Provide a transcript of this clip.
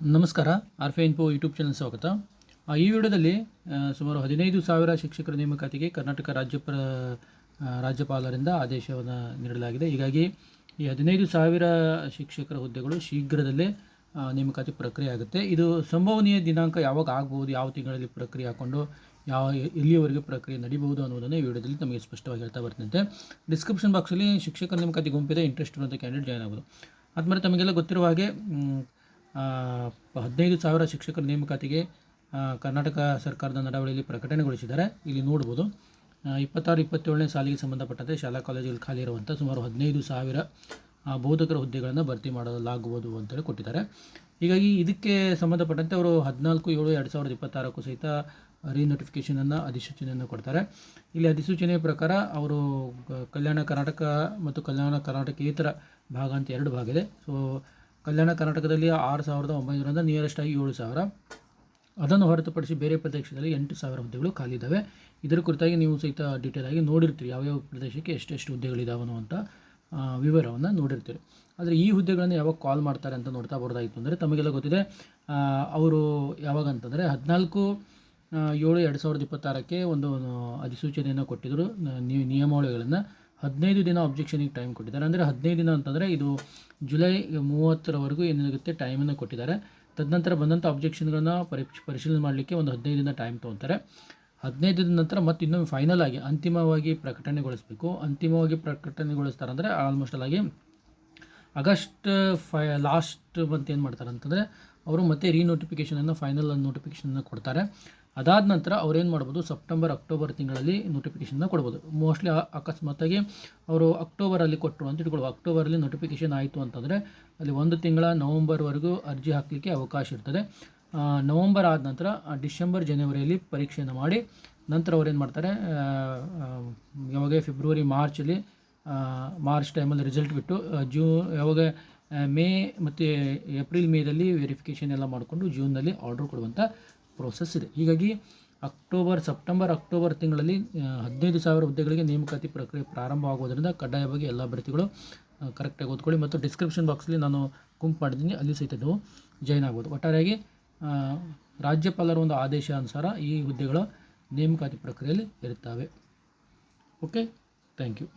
ನಮಸ್ಕಾರ. ಆರ್ಫೆ info YouTube channel ಸ್ವಾಗತ. ಈ ವಿಡಿಯೋದಲ್ಲಿ ಸುಮಾರು 15,000 ಶಿಕ್ಷಕರ ನೇಮಕಾತಿಗೆ ಕರ್ನಾಟಕ ರಾಜ್ಯಪಾಲರಿಂದ ಆದೇಶವನ್ನು ನೀಡಲಾಗಿದೆ. ಹೀಗಾಗಿ ಈ 15,000 ಶಿಕ್ಷಕರ ಹುದ್ದೆಗಳು ಶೀಘ್ರದಲ್ಲೇ ನೇಮಕಾತಿ ಪ್ರಕ್ರಿಯೆ ಆಗುತ್ತೆ. ಇದು ಸಂಭವನೀಯ ದಿನಾಂಕ ಯಾವಾಗ ಆಗ್ಬೋದು, ಯಾವ ತಿಂಗಳಲ್ಲಿ ಪ್ರಕ್ರಿಯೆ ಹಾಕ್ಕೊಂಡು ಎಲ್ಲಿಯವರೆಗೆ ಪ್ರಕ್ರಿಯೆ ನಡೀಬಹುದು ಅನ್ನೋದನ್ನು ಈ ವಿಡಿಯೋದಲ್ಲಿ ನಮಗೆ ಸ್ಪಷ್ಟವಾಗಿ ಹೇಳ್ತಾ ಬರ್ತಿದ್ದೆ. ಡಿಸ್ಕ್ರಿಪ್ಷನ್ ಬಾಕ್ಸಲ್ಲಿ ಶಿಕ್ಷಕರ ನೇಮಕಾತಿ ಗುಂಪಿದೆ, ಇಂಟ್ರೆಸ್ಟ್ ಇರುವಂಥ ಕ್ಯಾಂಡಿಡೇಟ್ ಜಾಯ್ನ್ ಆಗ್ಬೋದು. ಆದಮೇಲೆ ತಮಗೆಲ್ಲ ಗೊತ್ತಿರುವ ಹಾಗೆ 15,000 ಶಿಕ್ಷಕರ ನೇಮಕಾತಿಗೆ ಕರ್ನಾಟಕ ಸರ್ಕಾರದ ನಡಾವಳಿಯಲ್ಲಿ ಪ್ರಕಟಣೆಗೊಳಿಸಿದ್ದಾರೆ. ಇಲ್ಲಿ ನೋಡ್ಬೋದು 26-27ನೇ ಸಾಲಿಗೆ ಸಂಬಂಧಪಟ್ಟಂತೆ ಶಾಲಾ ಕಾಲೇಜುಗಳಲ್ಲಿ ಖಾಲಿ ಇರುವಂಥ ಸುಮಾರು 15,000 ಬೋಧಕರ ಹುದ್ದೆಗಳನ್ನು ಭರ್ತಿ ಮಾಡಲಾಗುವುದು ಅಂತೇಳಿ ಕೊಟ್ಟಿದ್ದಾರೆ. ಹೀಗಾಗಿ ಇದಕ್ಕೆ ಸಂಬಂಧಪಟ್ಟಂತೆ ಅವರು 14/7/2026 ಸಹಿತ ರೀನೋಟಿಫಿಕೇಷನನ್ನು ಅಧಿಸೂಚನೆಯನ್ನು ಕೊಡ್ತಾರೆ. ಇಲ್ಲಿ ಅಧಿಸೂಚನೆಯ ಪ್ರಕಾರ ಅವರು ಕಲ್ಯಾಣ ಕರ್ನಾಟಕ ಮತ್ತು ಕಲ್ಯಾಣ ಕರ್ನಾಟಕೇತರ ಭಾಗ ಅಂತ 2 ಭಾಗ ಇದೆ. ಸೊ ಕಲ್ಯಾಣ ಕರ್ನಾಟಕದಲ್ಲಿ 6,900 ನಿಯರೆಸ್ಟ್ ಆಗಿ 7,000, ಅದನ್ನು ಹೊರತುಪಡಿಸಿ ಬೇರೆ ಪ್ರದೇಶದಲ್ಲಿ 8,000 ಹುದ್ದೆಗಳು ಖಾಲಿ ಇದ್ದಾವೆ. ಇದರ ಕುರಿತಾಗಿ ನೀವು ಸಹಿತ ಡೀಟೇಲ್ ಆಗಿ ನೋಡಿರ್ತೀರಿ, ಯಾವ್ಯಾವ ಪ್ರದೇಶಕ್ಕೆ ಎಷ್ಟೆಷ್ಟು ಹುದ್ದೆಗಳಿದ್ದಾವೆ ಅನ್ನುವಂಥ ವಿವರವನ್ನು ನೋಡಿರ್ತೀರಿ. ಆದರೆ ಈ ಹುದ್ದೆಗಳನ್ನು ಯಾವಾಗ ಕಾಲ್ ಮಾಡ್ತಾರೆ ಅಂತ ನೋಡ್ತಾ ಬರೋದಾಯಿತು ಅಂದರೆ ತಮಗೆಲ್ಲ ಗೊತ್ತಿದೆ. ಅವರು ಯಾವಾಗ ಅಂತಂದರೆ 14/7/2026 ಒಂದು ಅಧಿಸೂಚನೆಯನ್ನು ಕೊಟ್ಟಿದ್ದರು. ನಿಯಮಾವಳಿಗಳನ್ನು 15 ದಿನ ಅಬ್ಜೆಕ್ಷನಿಗೆ ಟೈಮ್ ಕೊಟ್ಟಿದ್ದಾರೆ. ಅಂದರೆ 15 ದಿನ ಅಂತಂದರೆ ಇದು ಜುಲೈ 30ರವರೆಗೂ ಏನಾಗುತ್ತೆ ಟೈಮನ್ನು ಕೊಟ್ಟಿದ್ದಾರೆ. ತದನಂತರ ಬಂದಂಥ ಅಬ್ಜೆಕ್ಷನ್ಗಳನ್ನು ಪರಿಶೀಲನೆ ಮಾಡಲಿಕ್ಕೆ ಒಂದು 15 ದಿನ ಟೈಮ್ ತೊಗೊತಾರೆ. 15 ದಿನದ ನಂತರ ಮತ್ತೆ ಇನ್ನೊಮ್ಮೆ ಫೈನಲ್ ಆಗಿ ಅಂತಿಮವಾಗಿ ಪ್ರಕಟಣೆಗೊಳಿಸಬೇಕು. ಅಂತಿಮವಾಗಿ ಪ್ರಕಟಣೆಗೊಳಿಸ್ತಾರೆ ಅಂದರೆ ಆಲ್ಮೋಸ್ಟ್ ಆಗಿ ಆಗಸ್ಟ್ ಲಾಸ್ಟ್ ಮಂತ್ ಏನು ಮಾಡ್ತಾರೆ ಅಂತಂದರೆ ಅವರು ಮತ್ತೆ ರೀನೋಟಿಫಿಕೇಷನನ್ನು ಫೈನಲ್ ನೋಟಿಫಿಕೇಷನನ್ನು ಕೊಡ್ತಾರೆ. ಅದಾದ ನಂತರ ಅವ್ರೇನು ಮಾಡ್ಬೋದು, ಸೆಪ್ಟೆಂಬರ್-ಅಕ್ಟೋಬರ್ ತಿಂಗಳಲ್ಲಿ ನೋಟಿಫಿಕೇಷನ್ನ ಕೊಡ್ಬೋದು. ಮೋಸ್ಟ್ಲಿ ಅಕಸ್ಮಾತಾಗಿ ಅವರು ಅಕ್ಟೋಬರಲ್ಲಿ ಕೊಟ್ಟರು ಅಂತ ಇಟ್ಕೊಳ್ಳುವ. ಅಕ್ಟೋಬರಲ್ಲಿ ನೋಟಿಫಿಕೇಷನ್ ಆಯಿತು ಅಂತಂದರೆ ಅಲ್ಲಿ 1 ತಿಂಗಳ ನವಂಬರ್ವರೆಗೂ ಅರ್ಜಿ ಹಾಕಲಿಕ್ಕೆ ಅವಕಾಶ ಇರ್ತದೆ. ನವಂಬರ್ ಆದ ನಂತರ ಡಿಸೆಂಬರ್-ಜನವರಿಯಲ್ಲಿ ಪರೀಕ್ಷೆಯನ್ನು ಮಾಡಿ ನಂತರ ಅವ್ರೇನು ಮಾಡ್ತಾರೆ, ಯಾವಾಗ ಮಾರ್ಚ್ ಟೈಮಲ್ಲಿ ರಿಸಲ್ಟ್ ಬಿಟ್ಟು ಯಾವಾಗ ಮೇ ಮತ್ತು ಏಪ್ರಿಲ್-ಮೇದಲ್ಲಿ ವೆರಿಫಿಕೇಷನ್ ಎಲ್ಲ ಮಾಡಿಕೊಂಡು ಜೂನ್ನಲ್ಲಿ ಆರ್ಡರ್ ಕೊಡುವಂಥ ಪ್ರೋಸೆಸ್ ಇದೆ. ಹೀಗಾಗಿ ಸೆಪ್ಟೆಂಬರ್-ಅಕ್ಟೋಬರ್ ತಿಂಗಳಲ್ಲಿ 15,000 ಹುದ್ದೆಗಳಿಗೆ ನೇಮಕಾತಿ ಪ್ರಕ್ರಿಯೆ ಪ್ರಾರಂಭ ಆಗೋದರಿಂದ ಕಡ್ಡಾಯವಾಗಿ ಎಲ್ಲ ಅಭ್ಯರ್ಥಿಗಳು ಕರೆಕ್ಟಾಗಿ ಓದ್ಕೊಳ್ಳಿ. ಮತ್ತು ಡಿಸ್ಕ್ರಿಪ್ಷನ್ ಬಾಕ್ಸಲ್ಲಿ ನಾನು ಗುಂಪು ಮಾಡಿದ್ದೀನಿ, ಅಲ್ಲಿ ಸಹಿತ ನೀವು ಜಾಯ್ನ್ ಆಗ್ಬೋದು. ಒಟ್ಟಾರೆಯಾಗಿ ರಾಜ್ಯಪಾಲರ ಒಂದು ಆದೇಶ ಅನುಸಾರ ಈ ಹುದ್ದೆಗಳ ನೇಮಕಾತಿ ಪ್ರಕ್ರಿಯೆಯಲ್ಲಿ ಇರುತ್ತವೆ. Okay, thank you.